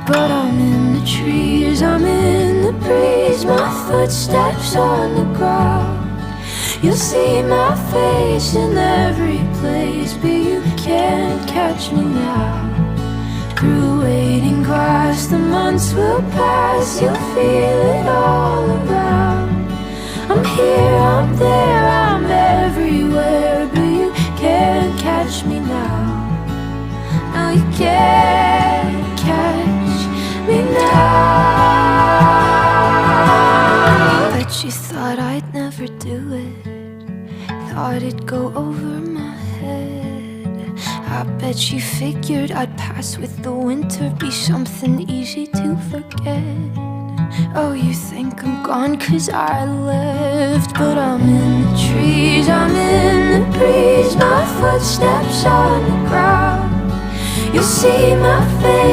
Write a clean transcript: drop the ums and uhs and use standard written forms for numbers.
But I'm in the trees, I'm in the breeze, my footsteps on the ground. You'll see my face in every place, but you can't catch me now. Through waiting grass, the months will pass, you'll feel it all around. I'm here, I'm there, I'm everywhere, but you can't catch me now. No, you can't catch me now. Bet you thought I'd never do it, thought it'd go over my head. I bet you figured I'd pass with the winter, be something easy to forget. Oh, you think I'm gone 'cause I left, but I'm in the trees, I'm in the breeze, my footsteps on the ground. You'll see my face